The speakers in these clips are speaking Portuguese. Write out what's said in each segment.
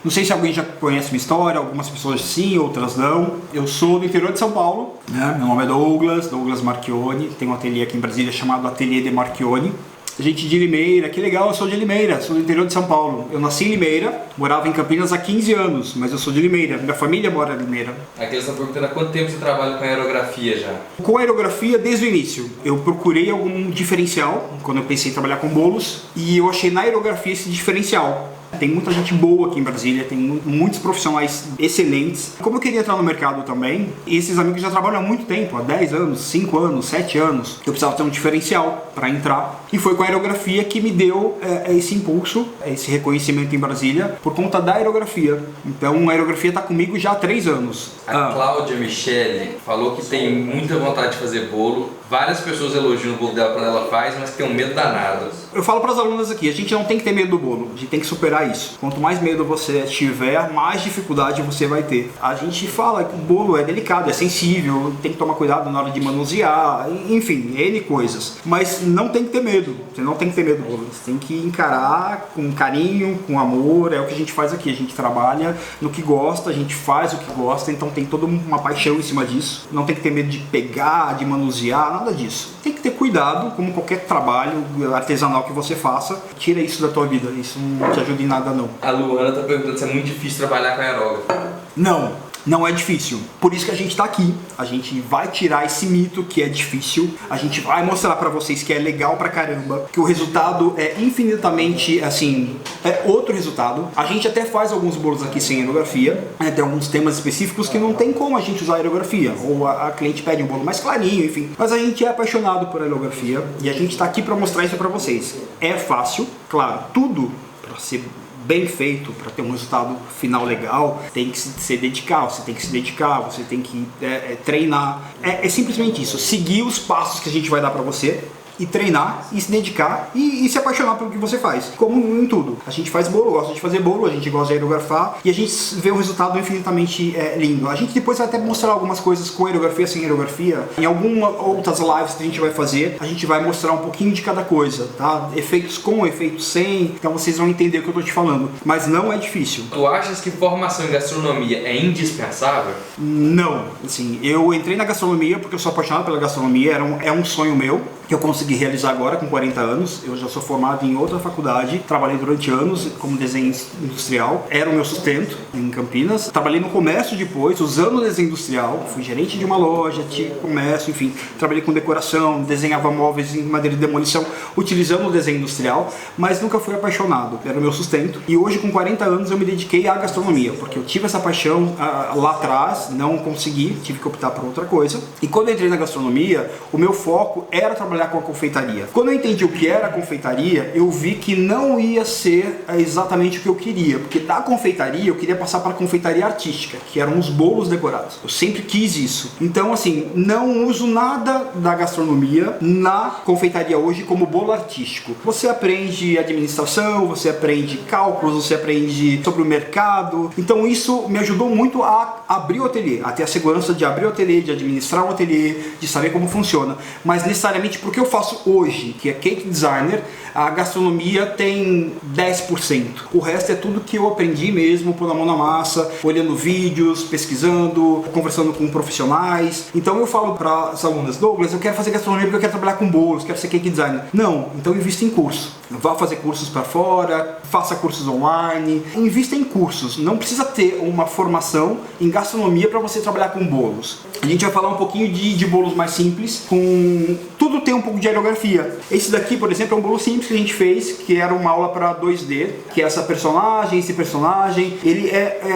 Não sei se alguém já conhece minha história, algumas pessoas sim, outras não. Eu sou do interior de São Paulo, né? Meu nome é Douglas Marchioni, tenho um ateliê aqui em Brasília chamado Ateliê de Marchioni. Gente de Limeira, que legal, eu sou de Limeira, sou do interior de São Paulo. Eu nasci em Limeira, morava em Campinas há 15 anos, mas eu sou de Limeira, minha família mora em Limeira. Aqui eles estão perguntando há quanto tempo você trabalha com aerografia já? Com aerografia desde o início. Eu procurei algum diferencial, quando eu pensei em trabalhar com bolos, e eu achei na aerografia esse diferencial. Tem muita gente boa aqui em Brasília, tem muitos profissionais excelentes. Como eu queria entrar no mercado também, esses amigos já trabalham há muito tempo, há 10 anos, 5 anos, 7 anos. Eu precisava ter um diferencial para entrar. E foi com a aerografia que me deu esse impulso, esse reconhecimento em Brasília, por conta da aerografia. Então a aerografia está comigo já há 3 anos. A Cláudia Michele falou que tem muita vontade de fazer bolo. Várias pessoas elogiam o bolo dela quando ela faz, mas tem um medo danado. Eu falo para as alunas aqui, a gente não tem que ter medo do bolo, a gente tem que superar isso. Quanto mais medo você tiver, mais dificuldade você vai ter. A gente fala que o bolo é delicado, é sensível, tem que tomar cuidado na hora de manusear, enfim, N coisas. Mas não tem que ter medo, você não tem que ter medo do bolo, você tem que encarar com carinho, com amor, é o que a gente faz aqui. A gente trabalha no que gosta, a gente faz o que gosta, então tem toda uma paixão em cima disso. Não tem que ter medo de pegar, de manusear, nada disso. Tem que ter cuidado, como qualquer trabalho artesanal que você faça, tira isso da tua vida, isso não te ajuda em nada não. A Luana tá perguntando se é muito difícil trabalhar com aerógrafo. Não é difícil. Por isso que a gente tá aqui. A gente vai tirar esse mito que é difícil. A gente vai mostrar pra vocês que é legal pra caramba, que o resultado é infinitamente, assim, é outro resultado. A gente até faz alguns bolos aqui sem aerografia, né? Tem alguns temas específicos que não tem como a gente usar aerografia. Ou a cliente pede um bolo mais clarinho, enfim. Mas a gente é apaixonado por aerografia e a gente tá aqui pra mostrar isso pra vocês. É fácil, claro, tudo pra ser bem feito, para ter um resultado final legal, tem que se dedicar, você tem que se dedicar, você tem que treinar. É simplesmente isso, seguir os passos que a gente vai dar para você e treinar, e se dedicar e se apaixonar pelo que você faz, como em tudo. A gente faz bolo, gosta de fazer bolo, a gente gosta de aerografar e a gente vê um resultado infinitamente lindo. A gente depois vai até mostrar algumas coisas com aerografia, sem aerografia. Em algumas outras lives que a gente vai fazer, a gente vai mostrar um pouquinho de cada coisa, tá? Efeitos com, efeitos sem, então vocês vão entender o que eu tô te falando. Mas não é difícil. Tu achas que formação em gastronomia é indispensável? Não, assim, eu entrei na gastronomia porque eu sou apaixonado pela gastronomia, é um sonho meu, que eu consegui realizar agora com 40 anos. Eu já sou formado em outra faculdade, trabalhei durante anos como desenho industrial, era o meu sustento em Campinas. Trabalhei no comércio depois, usando o desenho industrial, fui gerente de uma loja, tive comércio, enfim, trabalhei com decoração, desenhava móveis em madeira de demolição, utilizando o desenho industrial, mas nunca fui apaixonado, era o meu sustento. E hoje com 40 anos eu me dediquei à gastronomia, porque eu tive essa paixão lá atrás, não consegui, tive que optar por outra coisa. E quando eu entrei na gastronomia, o meu foco era trabalhar com a confeitaria. Quando eu entendi o que era a confeitaria, eu vi que não ia ser exatamente o que eu queria, porque da confeitaria eu queria passar para a confeitaria artística, que eram os bolos decorados. Eu sempre quis isso. Então, assim, não uso nada da gastronomia na confeitaria hoje como bolo artístico. Você aprende administração, você aprende cálculos, você aprende sobre o mercado. Então isso me ajudou muito a abrir o ateliê, a ter a segurança de abrir o ateliê, de administrar o ateliê, de saber como funciona. Mas necessariamente porque eu faço hoje, que é cake designer, a gastronomia tem 10%. O resto é tudo que eu aprendi mesmo, pôr a mão na massa, olhando vídeos, pesquisando, conversando com profissionais. Então eu falo para as alunas, Douglas, eu quero fazer gastronomia porque eu quero trabalhar com bolos, quero ser cake designer. Não, então invista em curso. Vá fazer cursos para fora, faça cursos online, invista em cursos. Não precisa ter uma formação em gastronomia para você trabalhar com bolos. A gente vai falar um pouquinho de bolos mais simples, tudo tem um pouco de aerografia. Esse daqui, por exemplo, é um bolo simples que a gente fez, que era uma aula para 2D, que é essa personagem, esse personagem, ele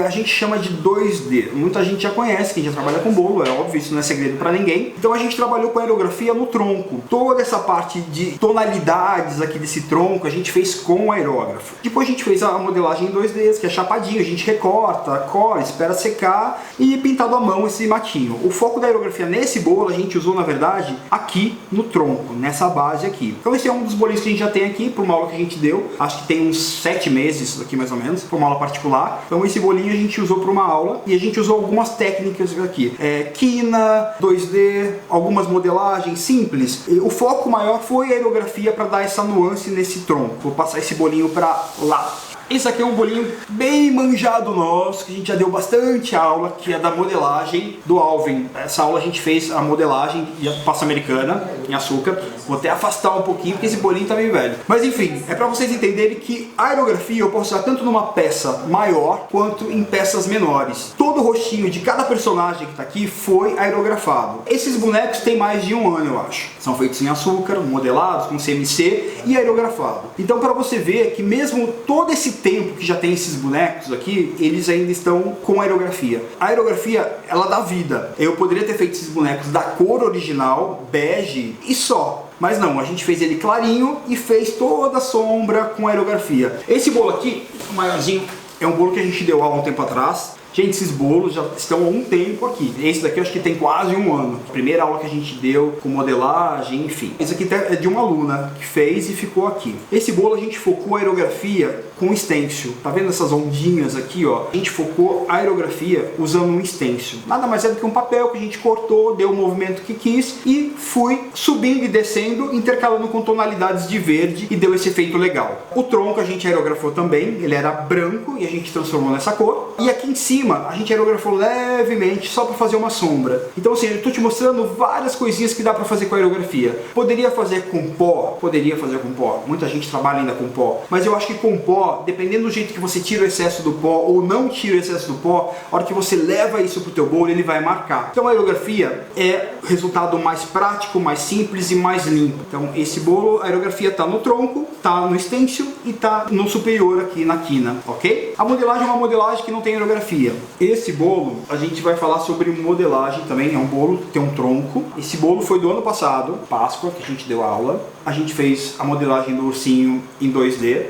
a gente chama de 2D. Muita gente já conhece, quem já trabalha com bolo, é óbvio, isso não é segredo para ninguém. Então a gente trabalhou com aerografia no tronco. Toda essa parte de tonalidades aqui desse tronco, a gente fez com aerógrafo. Depois a gente fez a modelagem em 2D, que é chapadinho, a gente recorta, cola, espera secar e pintado à mão esse matinho. O foco da aerografia nesse bolo a gente usou, na verdade, aqui no tronco, nessa base aqui. Então esse é um dos bolinhos que a gente já tem aqui, por uma aula que a gente deu, acho que tem uns 7 meses isso daqui mais ou menos, por uma aula particular. Então esse bolinho a gente usou para uma aula e a gente usou algumas técnicas aqui. Quina, 2D, algumas modelagens simples. E o foco maior foi a aerografia para dar essa nuance nesse tronco. Vou passar esse bolinho para lá. Esse aqui é um bolinho bem manjado nosso, que a gente já deu bastante aula, que é da modelagem do Alvin. Essa aula a gente fez a modelagem de pasta americana em açúcar. Vou até afastar um pouquinho, porque esse bolinho tá meio velho. Mas enfim, é para vocês entenderem que a aerografia eu posso usar tanto numa peça maior, quanto em peças menores. Todo o rostinho de cada personagem que tá aqui foi aerografado. Esses bonecos têm mais de 1 ano, eu acho. São feitos em açúcar, modelados com CMC e aerografado. Então, para você ver que mesmo todo esse tempo que já tem esses bonecos aqui, eles ainda estão com aerografia. A aerografia, ela dá vida. Eu poderia ter feito esses bonecos da cor original, bege, e só. Mas não, a gente fez ele clarinho e fez toda a sombra com aerografia. Esse bolo aqui, o maiorzinho, é um bolo que a gente deu aula um tempo atrás. Gente, esses bolos já estão há um tempo aqui. Esse daqui eu acho que tem quase 1 ano. Primeira aula que a gente deu com modelagem, enfim. Esse aqui é de uma aluna que fez e ficou aqui. Esse bolo a gente focou a aerografia com stencil. Tá vendo essas ondinhas aqui, ó? A gente focou a aerografia usando um stencil. Nada mais é do que um papel que a gente cortou, deu o movimento que quis e fui subindo e descendo, intercalando com tonalidades de verde e deu esse efeito legal. O tronco a gente aerografou também. Ele era branco e a gente transformou nessa cor. E aqui em cima a gente aerografou levemente só para fazer uma sombra. Então assim, eu estou te mostrando várias coisinhas que dá para fazer com a aerografia. Poderia fazer com pó? Poderia fazer com pó. Muita gente trabalha ainda com pó. Mas eu acho que com pó, dependendo do jeito que você tira o excesso do pó ou não tira o excesso do pó, a hora que você leva isso para o teu bolo, ele vai marcar. Então a aerografia é o resultado mais prático, mais simples e mais limpo. Então esse bolo, a aerografia está no tronco, está no stencil e está no superior aqui na quina, ok? A modelagem é uma modelagem que não tem aerografia. Esse bolo, a gente vai falar sobre modelagem também, é um bolo que tem um tronco. Esse bolo foi do ano passado, Páscoa, que a gente deu aula. A gente fez a modelagem do ursinho em 2D,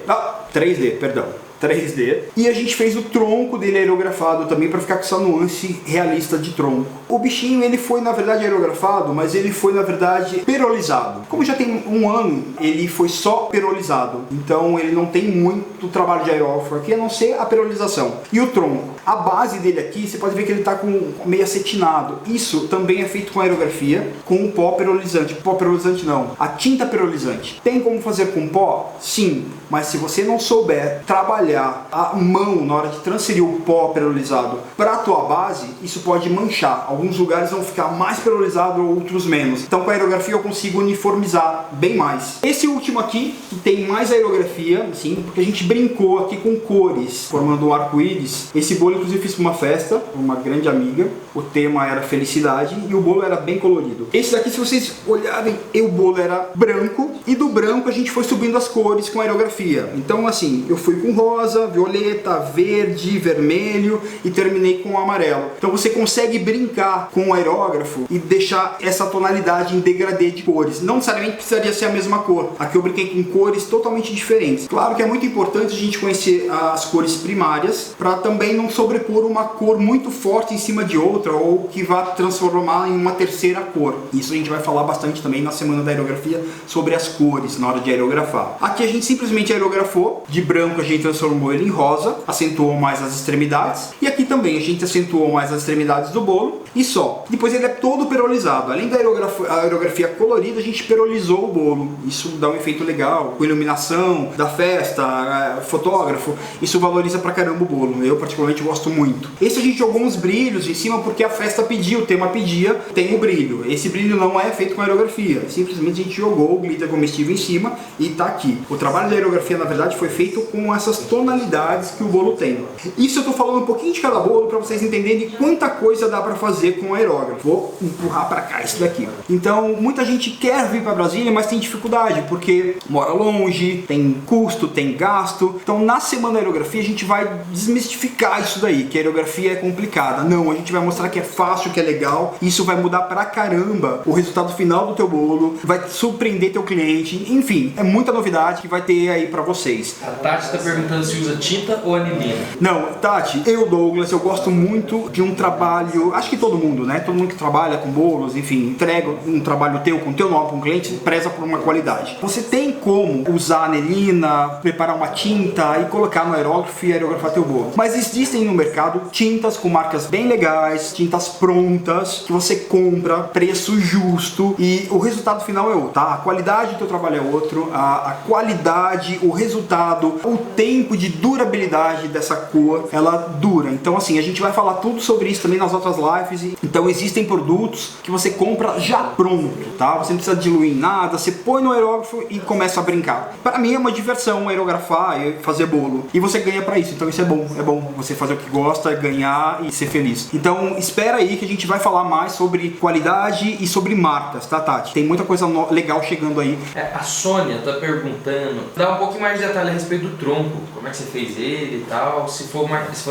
3D, perdão. 3D. E a gente fez o tronco dele aerografado também para ficar com essa nuance realista de tronco. O bichinho, ele foi na verdade aerografado, mas ele foi na verdade perolizado. Como já tem 1 ano, ele foi só perolizado. Então ele não tem muito trabalho de aerógrafo aqui, a não ser a perolização. E o tronco. A base dele aqui, você pode ver que ele está com meio acetinado. Isso também é feito com aerografia, com o pó perolizante. Pó perolizante não, a tinta perolizante. Tem como fazer com pó? Sim. Mas se você não souber trabalhar a mão na hora de transferir o pó perolizado para a tua base, isso pode manchar. Alguns lugares vão ficar mais perolizado, outros menos. Então com a aerografia eu consigo uniformizar bem mais. Esse último aqui, que tem mais aerografia, assim, porque a gente brincou aqui com cores, formando um arco-íris. Esse bolo inclusive fiz para uma festa, uma grande amiga. O tema era felicidade e o bolo era bem colorido. Esse daqui, se vocês olharem, o bolo era branco e do branco a gente foi subindo as cores com aerografia. Então assim, eu fui com rosa, violeta, verde, vermelho e terminei com amarelo. Então você consegue brincar com o aerógrafo e deixar essa tonalidade em degradê de cores. Não necessariamente precisaria ser a mesma cor. Aqui eu brinquei com cores totalmente diferentes. Claro que é muito importante a gente conhecer as cores primárias para também não sobrepor uma cor muito forte em cima de outra ou que vá transformar em uma terceira cor. Isso a gente vai falar bastante também na semana da aerografia sobre as cores na hora de aerografar. Aqui a gente simplesmente aerografou, de branco a gente transformou ele em rosa, acentuou mais as extremidades e aqui também a gente acentuou mais as extremidades do bolo e só. Depois ele é todo perolizado. Além da aerografia colorida, a gente perolizou o bolo. Isso dá um efeito legal, com iluminação da festa, fotógrafo, isso valoriza pra caramba o bolo. Eu particularmente gosto muito. Esse a gente jogou uns brilhos em cima porque a festa pediu, o tema pedia, tem o brilho. Esse brilho não é feito com aerografia, simplesmente a gente jogou o glitter comestível em cima e tá aqui. O trabalho da aerografia na verdade foi feito com essas tonalidades que o bolo tem. Isso eu tô falando um pouquinho de cada bolo para vocês entenderem quanta coisa dá para fazer com aerógrafo. Vou empurrar para cá isso daqui. Então muita gente quer vir para Brasília, mas tem dificuldade porque mora longe, tem custo, tem gasto. Então na semana da aerografia a gente vai desmistificar isso daí, que a aerografia é complicada. Não, a gente vai mostrar que é fácil, que é legal. Isso vai mudar pra caramba o resultado final do teu bolo, vai surpreender teu cliente. Enfim, é muita novidade que vai ter aí pra vocês. A Tati está perguntando se usa tinta ou anilina. Não, Tati, Douglas, eu gosto muito de um trabalho, acho que todo todo mundo, né? Todo mundo que trabalha com bolos, enfim, entrega um trabalho teu com teu nome para um cliente, preza por uma qualidade. Você tem como usar anelina, preparar uma tinta e colocar no aerógrafo e aerografar teu bolo. Mas existem no mercado tintas com marcas bem legais, tintas prontas, que você compra, preço justo e o resultado final é outro, tá? A qualidade do teu trabalho é outro, a qualidade, o resultado, o tempo de durabilidade dessa cor, ela dura. Então assim, a gente vai falar tudo sobre isso também nas outras lives. Então existem produtos que você compra já pronto, tá? Você não precisa diluir em nada, você põe no aerógrafo e começa a brincar. Para mim é uma diversão aerografar e fazer bolo. E você ganha para isso, então isso é bom você fazer o que gosta, ganhar e ser feliz. Então espera aí que a gente vai falar mais sobre qualidade e sobre marcas, tá, Tati? Tem muita coisa legal chegando aí. A Sônia tá perguntando, dá um pouco mais de detalhe a respeito do tronco, como é que você fez ele e tal, se for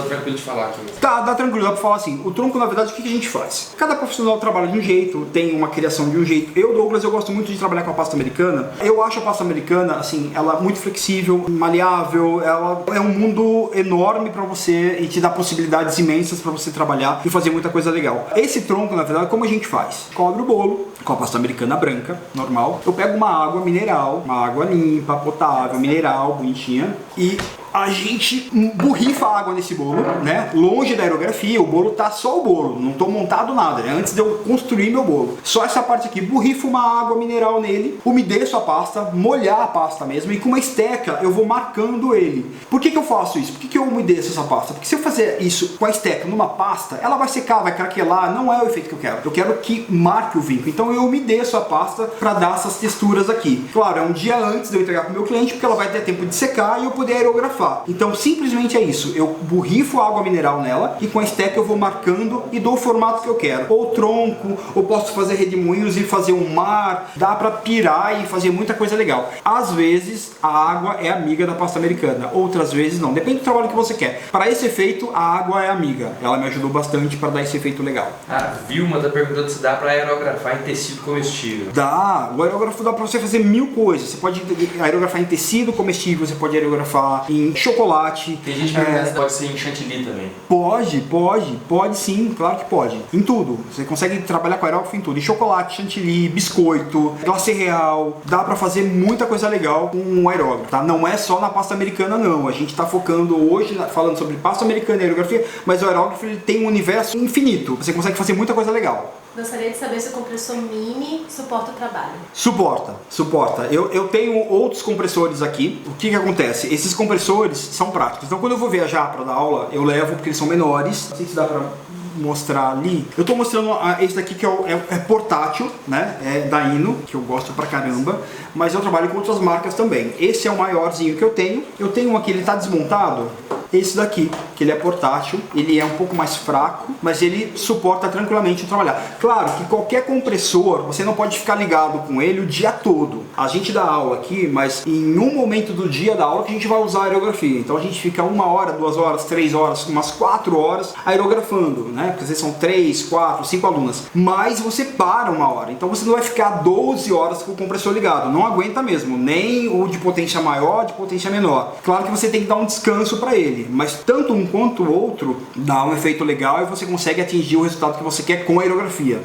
tranquilo de falar aqui. Tá, dá tranquilo, dá pra falar assim. O tronco, na verdade, o que a gente faz? Cada profissional trabalha de um jeito, tem uma criação de um jeito. Eu, Douglas, eu gosto muito de trabalhar com a pasta americana. Eu acho a pasta americana, assim, ela muito flexível, maleável, ela é um mundo enorme pra você e te dá possibilidades imensas pra você trabalhar e fazer muita coisa legal. Esse tronco, na verdade, como a gente faz? Cobre o bolo com a pasta americana branca, normal. Eu pego uma água mineral, uma água limpa, potável, mineral, bonitinha, e a gente borrifa a água nesse bolo, né? Longe da aerografia, o bolo tá só o bolo, não tô montado nada, né? Antes de eu construir meu bolo. Só essa parte aqui, borrifo uma água mineral nele, umedeço a pasta, molhar a pasta mesmo, e com uma esteca eu vou marcando ele. Por que eu faço isso? Por que eu umedeço essa pasta? Porque se eu fazer isso com a esteca numa pasta, ela vai secar, vai craquelar, não é o efeito que eu quero. Eu quero que marque o vinco. Então eu umedeço a pasta para dar essas texturas aqui. Claro, é um dia antes de eu entregar pro meu cliente, porque ela vai ter tempo de secar e eu poder aerografar. Então simplesmente é isso, eu borrifo a água mineral nela e com a esteca eu vou marcando e dou o formato que eu quero. Ou tronco, ou posso fazer redemoinhos e fazer um mar, dá pra pirar e fazer muita coisa legal. Às vezes a água é amiga da pasta americana, outras vezes não, depende do trabalho que você quer. Para esse efeito a água é amiga, ela me ajudou bastante para dar esse efeito legal. A Vilma tá perguntando se dá pra aerografar em tecido comestível. Dá, o aerógrafo dá pra você fazer mil coisas. Você pode aerografar em tecido comestível, você pode aerografar em chocolate. Tem gente que pergunta se pode ser em chantilly também. Pode sim, claro que pode. Em tudo. Você consegue trabalhar com aerógrafo em tudo. Em chocolate, chantilly, biscoito, glacê real. Dá pra fazer muita coisa legal com um aerógrafo, tá? Não é só na pasta americana não. A gente tá focando hoje, falando sobre pasta americana e aerografia, mas o aerógrafo ele tem um universo infinito. Você consegue fazer muita coisa legal. Gostaria de saber se o compressor mini suporta o trabalho. Suporta. Eu tenho outros compressores aqui. O que acontece? Esses compressores são práticos. Então quando eu vou viajar para dar aula, eu levo porque eles são menores. Não sei se dá para mostrar ali. Eu tô mostrando esse daqui que é portátil, né? É da Ino, que eu gosto pra caramba. Mas eu trabalho com outras marcas também. Esse é o maiorzinho que eu tenho. Eu tenho um aqui, ele tá desmontado. Esse daqui, que ele é portátil, ele é um pouco mais fraco, mas ele suporta tranquilamente trabalhar. Claro que qualquer compressor, você não pode ficar ligado com ele o dia todo. A gente dá aula aqui, mas em um momento do dia da aula que a gente vai usar a aerografia. Então a gente fica 1 hora, 2 horas, 3 horas, umas 4 horas aerografando, né? Porque vocês são 3, 4, 5 alunas. Mas você para 1 hora, então você não vai ficar 12 horas com o compressor ligado. Não aguenta mesmo, nem o de potência maior, de potência menor. Claro que você tem que dar um descanso para ele. Mas tanto um quanto o outro dá um efeito legal e você consegue atingir o resultado que você quer com a aerografia.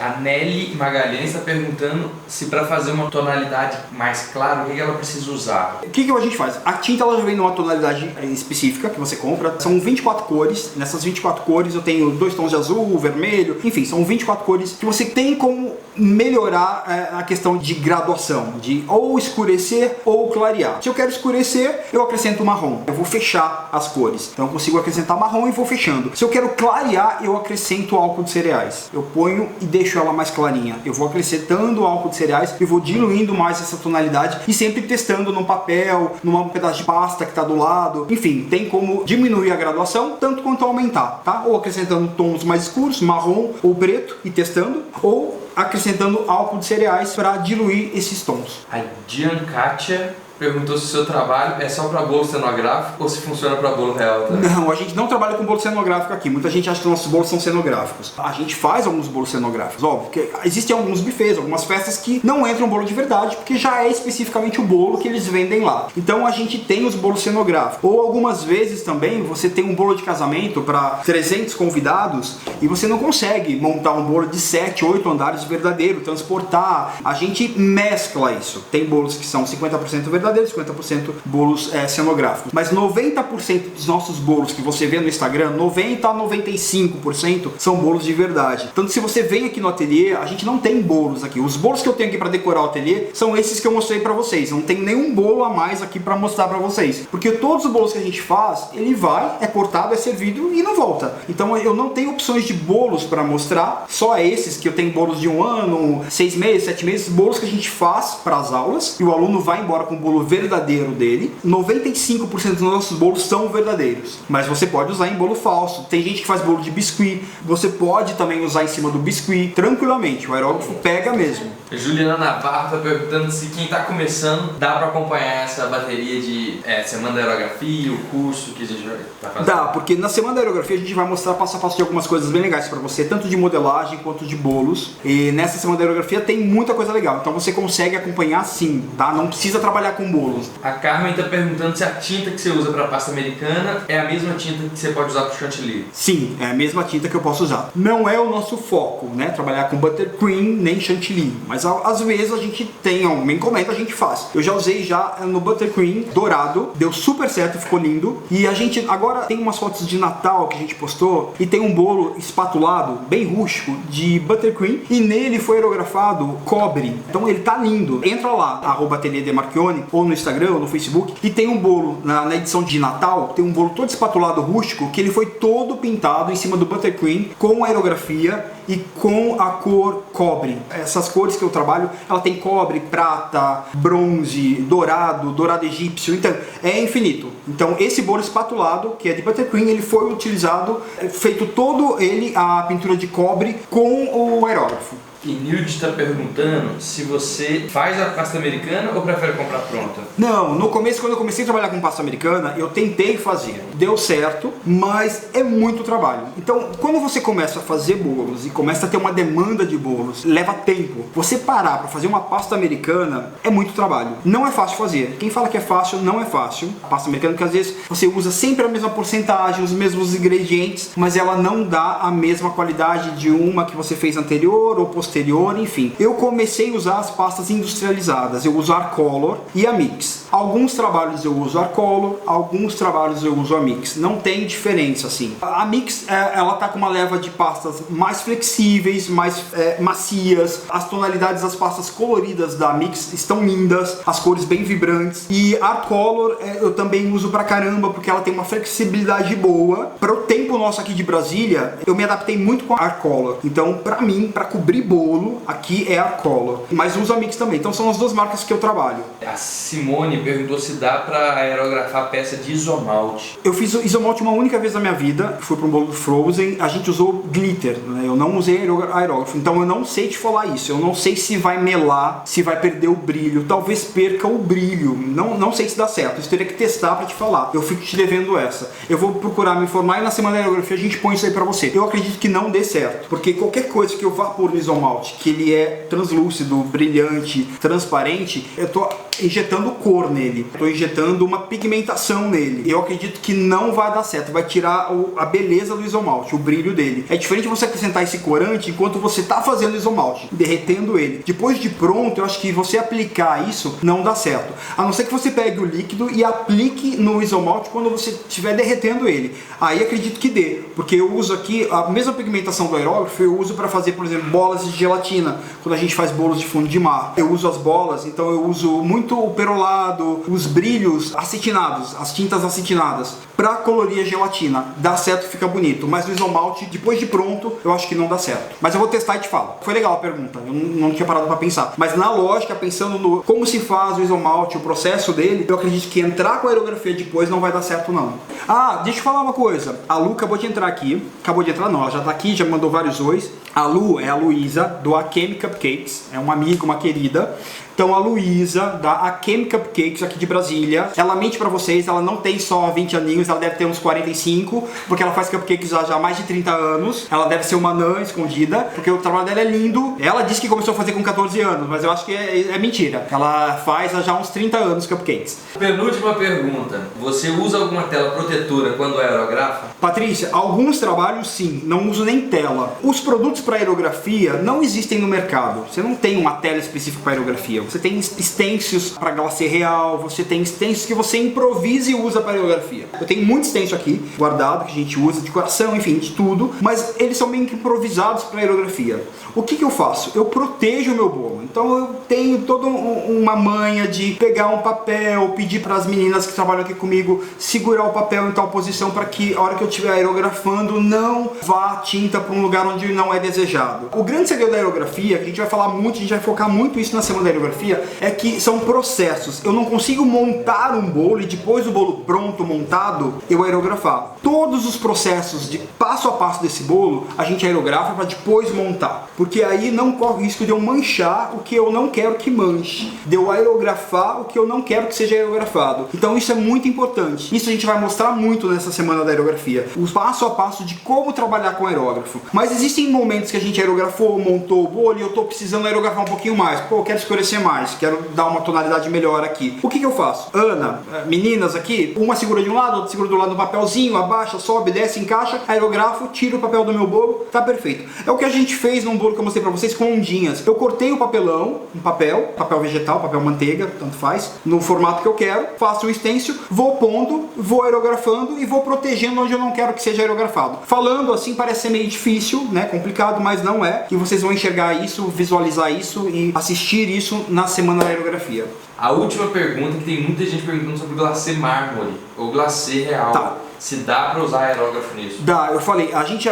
A Nelly Magalhães está perguntando se para fazer uma tonalidade mais clara, o que ela precisa usar? O que a gente faz? A tinta ela já vem numa tonalidade específica que você compra. São 24 cores. Nessas 24 cores eu tenho 2 tons de azul, vermelho, enfim, são 24 cores que você tem como melhorar a questão de graduação, de ou escurecer ou clarear. Se eu quero escurecer, eu acrescento marrom. Eu vou fechar as cores. Então eu consigo acrescentar marrom e vou fechando. Se eu quero clarear, eu acrescento álcool de cereais. Eu ponho e deixo ela mais clarinha. Eu vou acrescentando álcool de cereais e vou diluindo mais essa tonalidade e sempre testando num papel, num pedaço de pasta que está do lado. Enfim, tem como diminuir a graduação, tanto quanto aumentar, tá? Ou acrescentando tons mais escuros, marrom ou preto e testando, ou acrescentando álcool de cereais para diluir esses tons. A Giankatia perguntou se o seu trabalho é só para bolo cenográfico ou se funciona para bolo real também. Não, a gente não trabalha com bolo cenográfico aqui. Muita gente acha que nossos bolos são cenográficos. A gente faz alguns bolos cenográficos, óbvio, porque existem alguns buffets, algumas festas que não entram bolo de verdade, porque já é especificamente o bolo que eles vendem lá. Então a gente tem os bolos cenográficos. Ou algumas vezes também você tem um bolo de casamento para 300 convidados e você não consegue montar um bolo de 7, 8 andares verdadeiro, transportar. A gente mescla isso. Tem bolos que são 50% verdadeiros, 50% bolos cenográficos. Mas 90% dos nossos bolos que você vê no Instagram, 90 a 95% são bolos de verdade. Tanto se você vem aqui no ateliê, a gente não tem bolos aqui. Os bolos que eu tenho aqui para decorar o ateliê são esses que eu mostrei para vocês. Não tem nenhum bolo a mais aqui para mostrar para vocês. Porque todos os bolos que a gente faz, ele vai, é cortado, é servido e não volta. Então eu não tenho opções de bolos para mostrar, só esses que eu tenho bolos de 1 ano, 6 meses, 7 meses, bolos que a gente faz para as aulas e o aluno vai embora com o bolo verdadeiro dele. 95% dos nossos bolos são verdadeiros, mas você pode usar em bolo falso. Tem gente que faz bolo de biscuit, você pode também usar em cima do biscuit tranquilamente, o aerógrafo pega mesmo. Juliana Navarro está perguntando se quem está começando dá para acompanhar essa bateria de Semana da Aerografia, o curso que a gente vai fazer. Dá, porque na Semana da Aerografia a gente vai mostrar passo a passo de algumas coisas bem legais para você, tanto de modelagem quanto de bolos. E nessa Semana da Aerografia tem muita coisa legal, então você consegue acompanhar sim, tá? Não precisa trabalhar com bolos. A Carmen está perguntando se a tinta que você usa para pasta americana é a mesma tinta que você pode usar para o chantilly. Sim, é a mesma tinta que eu posso usar. Não é o nosso foco, né? Trabalhar com buttercream nem chantilly, mas às vezes a gente tem uma encomenda, a gente faz. Eu já usei já no buttercream dourado, deu super certo, ficou lindo. E a gente agora tem umas fotos de Natal que a gente postou e tem um bolo espatulado, bem rústico, de buttercream e nele foi aerografado cobre. Então ele tá lindo. Entra lá, @ateliêdemarchione, ou no Instagram, ou no Facebook, e tem um bolo na edição de Natal, tem um bolo todo espatulado rústico que ele foi todo pintado em cima do buttercream com aerografia e com a cor cobre. Essas cores que eu trabalho, ela tem cobre, prata, bronze, dourado, dourado egípcio, então é infinito. Então esse bolo espatulado, que é de buttercream, ele foi utilizado, feito todo ele, a pintura de cobre com o aerógrafo. E Nilde está perguntando se você faz a pasta americana ou prefere comprar pronta? Não, no começo, quando eu comecei a trabalhar com pasta americana, eu tentei fazer. Deu certo, mas é muito trabalho. Então, quando você começa a fazer bolos e começa a ter uma demanda de bolos, leva tempo. Você parar para fazer uma pasta americana é muito trabalho. Não é fácil fazer. Quem fala que é fácil, não é fácil. A pasta americana, porque às vezes você usa sempre a mesma porcentagem, os mesmos ingredientes, mas ela não dá a mesma qualidade de uma que você fez anterior ou posterior, enfim. Eu comecei a usar as pastas industrializadas, eu uso a Arcolor e a Mix. Alguns trabalhos eu uso a Arcolor, alguns trabalhos eu uso a Mix. Não tem diferença assim. A Mix, ela tá com uma leva de pastas mais flexíveis, mais macias. As tonalidades das pastas coloridas da Mix estão lindas, as cores bem vibrantes. E a Arcolor eu também uso pra caramba, porque ela tem uma flexibilidade boa. Para o tempo nosso aqui de Brasília, eu me adaptei muito com a Arcolor. Então, pra mim, pra cobrir bolo, aqui é a Arcolor. Mas uso a Mix também. Então são as duas marcas que eu trabalho. A Simone perguntou se dá para aerografar a peça de isomalte. Eu fiz isomalte uma única vez na minha vida, fui para um bolo do Frozen, a gente usou glitter, né? Eu não usei aerógrafo, então eu não sei te falar isso, eu não sei se vai melar, se vai perder o brilho, talvez perca o brilho, não sei se dá certo, isso teria que testar para te falar, eu fico te devendo essa. Eu vou procurar me informar e na semana da aerografia a gente põe isso aí para você. Eu acredito que não dê certo, porque qualquer coisa que eu vá pôr no isomalte, que ele é translúcido, brilhante, transparente, eu tô injetando cor nele, estou injetando uma pigmentação nele. Eu acredito que não vai dar certo, vai tirar a beleza do isomalte, o brilho dele. É diferente você acrescentar esse corante enquanto você está fazendo o isomalte, derretendo ele. Depois de pronto, eu acho que você aplicar isso não dá certo. A não ser que você pegue o líquido e aplique no isomalte quando você estiver derretendo ele. Aí acredito que dê, porque eu uso aqui a mesma pigmentação do aerógrafo, eu uso para fazer, por exemplo, bolas de gelatina, quando a gente faz bolos de fundo de mar. Eu uso as bolas, então eu uso muito o perolado, os brilhos acetinados, as tintas acetinadas, para colorir a gelatina. Dá certo, fica bonito, mas no isomalte, depois de pronto, eu acho que não dá certo. Mas eu vou testar e te falo. Foi legal a pergunta, eu não tinha parado para pensar. Mas na lógica, pensando no como se faz o isomalte, o processo dele, eu acredito que entrar com a aerografia depois não vai dar certo não. Ah, deixa eu falar uma coisa. A Lu acabou de entrar aqui. Acabou de entrar não, ela já tá aqui, já mandou vários ois. A Lu é a Luísa, do Akemi Cupcakes. É uma amiga, uma querida. Então a Luísa, da Akemi Cupcakes aqui de Brasília, ela mente pra vocês, ela não tem só 20 aninhos, ela deve ter uns 45, porque ela faz cupcakes há já mais de 30 anos. Ela deve ser uma anã escondida, porque o trabalho dela é lindo. Ela disse que começou a fazer com 14 anos, mas eu acho que é mentira. Ela faz há já uns 30 anos cupcakes. Penúltima pergunta. Você usa alguma tela protetora quando aerografa? Patrícia, alguns trabalhos sim, não uso nem tela. Os produtos para aerografia não existem no mercado. Você não tem uma tela específica para aerografia. Você tem stencils para glacê real, você tem stencils que você improvisa e usa para aerografia. Eu tenho muito stencil aqui guardado que a gente usa de coração, enfim, de tudo, mas eles são meio que improvisados para aerografia. O que eu faço? Eu protejo o meu bolo. Então eu tenho toda uma manha de pegar um papel, pedir para as meninas que trabalham aqui comigo segurar o papel em tal posição para que a hora que eu estiver aerografando não vá a tinta para um lugar onde não é desejado. O grande segredo da aerografia, que a gente vai falar muito, a gente vai focar muito isso na semana da aerografia, é que são processos. Eu não consigo montar um bolo e depois do bolo pronto, montado, eu aerografar. Todos os processos de passo a passo desse bolo, a gente aerografa para depois montar. Porque aí não corre o risco de eu manchar o que eu não quero que manche, de eu aerografar o que eu não quero que seja aerografado. Então isso é muito importante. Isso a gente vai mostrar muito nessa semana da aerografia. O passo a passo de como trabalhar com aerógrafo. Mas existem momentos que a gente aerografou, montou o bolo e eu tô precisando aerografar um pouquinho mais. Pô, eu quero escurecer mais, quero dar uma tonalidade melhor aqui. O que eu faço? Ana, meninas aqui, uma segura de um lado, outra segura do lado do papelzinho, abaixa, sobe, desce, encaixa, aerografo, tiro o papel do meu bolo, tá perfeito. É o que a gente fez num bolo que eu mostrei pra vocês com ondinhas. Eu cortei o papelão, um papel vegetal, papel manteiga, tanto faz, no formato que eu quero, faço um stencil, vou pondo, vou aerografando e vou protegendo onde eu não quero que seja aerografado. Falando assim parece ser meio difícil, né, complicado, mas não é. E vocês vão enxergar isso, visualizar isso e assistir isso na semana da aerografia. A última pergunta, que tem muita gente perguntando sobre glacê mármore ou glacê real. Tá. Se dá pra usar aerógrafo nisso? Dá, eu falei,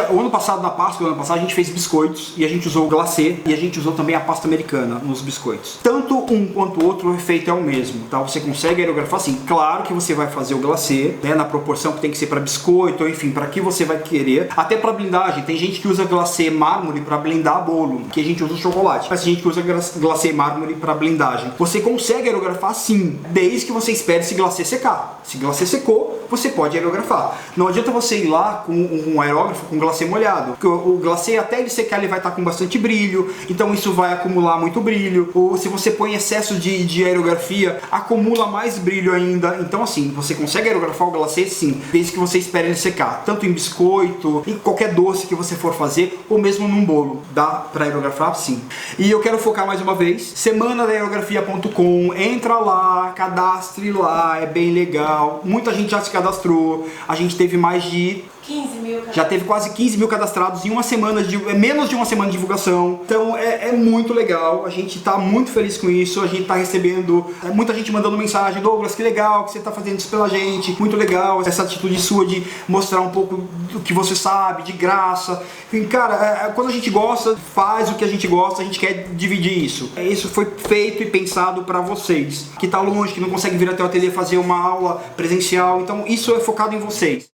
o ano passado, na Páscoa do ano passado, a gente fez biscoitos e a gente usou o glacê e a gente usou também a pasta americana nos biscoitos. Tanto um quanto o outro, o efeito é o mesmo, tá? Você consegue aerografar assim, claro que você vai fazer o glacê, né, na proporção que tem que ser para biscoito, ou enfim, para que você vai querer. Até para blindagem, tem gente que usa glacê mármore para blindar bolo, que a gente usa o chocolate, mas tem gente que usa glacê mármore para blindagem. Você consegue aerografar sim, desde que você espere esse glacê secar. Se o glacê secou, você pode aerografar. Não adianta você ir lá com um aerógrafo com glacê molhado, porque o glacê até ele secar ele vai estar com bastante brilho, então isso vai acumular muito brilho, ou se você põe excesso de aerografia, acumula mais brilho ainda. Então assim, você consegue aerografar o glacê sim, desde que você espere ele secar, tanto em biscoito, em qualquer doce que você for fazer, ou mesmo num bolo, dá para aerografar sim. E eu quero focar mais uma vez, semanadaerografia.com, entra lá, cadastre lá, é bem legal, muita gente já se cadastrou. A gente teve mais de 15 mil. Já teve quase 15 mil cadastrados em uma semana, menos de uma semana de divulgação. Então é muito legal, a gente tá muito feliz com isso, a gente tá recebendo muita gente mandando mensagem: Douglas, que legal que você tá fazendo isso pela gente, muito legal essa atitude sua de mostrar um pouco do que você sabe, de graça. Enfim, cara, quando a gente gosta, faz o que a gente gosta, a gente quer dividir isso. Isso foi feito e pensado para vocês, que tá longe, que não consegue vir até o ateliê fazer uma aula presencial, então isso é focado em vocês.